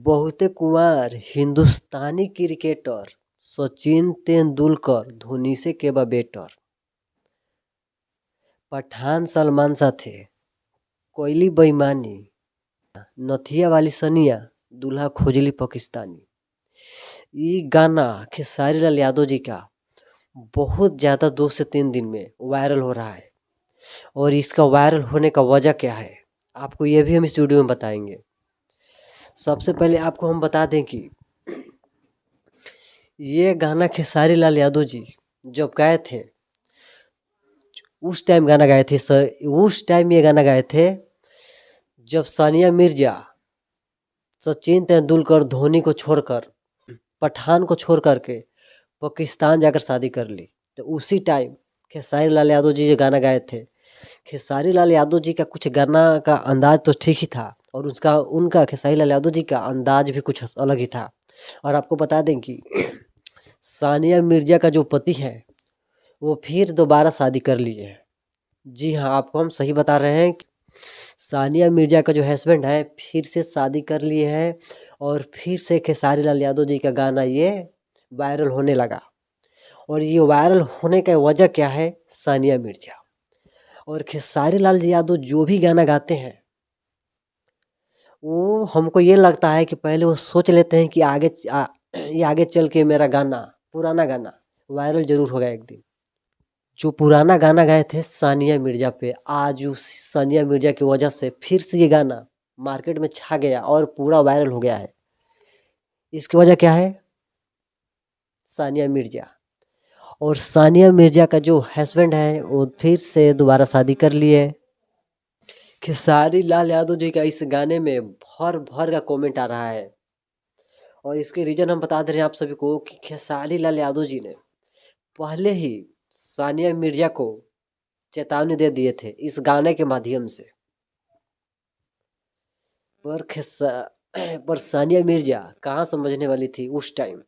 बहुते कुंवार हिंदुस्तानी क्रिकेटर सचिन तेंदुलकर धोनी से केबा बेटर। पठान सलमान साथे कोयली बेईमानी, नथिया वाली सनिया दूल्हा खोजली पाकिस्तानी। ये गाना खेसारी लाल यादव जी का बहुत ज़्यादा 2 से 3 दिन में वायरल हो रहा है और इसका वायरल होने का वजह क्या है आपको ये भी हम इस वीडियो में बताएंगे। सबसे पहले आपको हम बता दें कि ये गाना खेसारी लाल यादव जी जब गाए थे उस टाइम गाना गाए थे उस टाइम ये गाना गाए थे जब सानिया मिर्जा सचिन तेंदुलकर धोनी को छोड़कर पठान को छोड़ करके पाकिस्तान जाकर शादी कर ली। तो उसी टाइम खेसारी लाल यादव जी जो गाना गाए थे, खेसारी लाल यादव जी का कुछ गाना का अंदाज तो ठीक ही था और उनका खेसारी लाल यादव जी का अंदाज भी कुछ अलग ही था। और आपको बता दें कि सानिया मिर्जा का जो पति है वो फिर दोबारा शादी कर लिए हैं। जी हाँ, आपको हम सही बता रहे हैं कि सानिया मिर्जा का जो हस्बैंड है फिर से शादी कर लिए हैं और फिर से खेसारी लाल यादव जी का गाना ये वायरल होने लगा। और ये वायरल होने का वजह क्या है? सानिया मिर्जा। और खेसारी लाल यादव जो भी गाना गाते हैं वो हमको ये लगता है कि पहले वो सोच लेते हैं कि ये आगे चल के मेरा गाना पुराना गाना वायरल जरूर होगा एक दिन। जो पुराना गाना गाए थे सानिया मिर्जा पे, आज उस सानिया मिर्जा की वजह से फिर से ये गाना मार्केट में छा गया और पूरा वायरल हो गया है। इसकी वजह क्या है? सानिया मिर्जा। और सानिया मिर्जा का जो हस्बैंड है वो फिर से दोबारा शादी कर लिए। खेसारी लाल यादव जी का इस गाने में भर भर का कमेंट आ रहा है और इसके रीजन हम बता दे रहे हैं आप सभी को कि खेसारी लाल यादव जी ने पहले ही सानिया मिर्जा को चेतावनी दे दिए थे इस गाने के माध्यम से। पर सानिया मिर्जा कहाँ समझने वाली थी उस टाइम।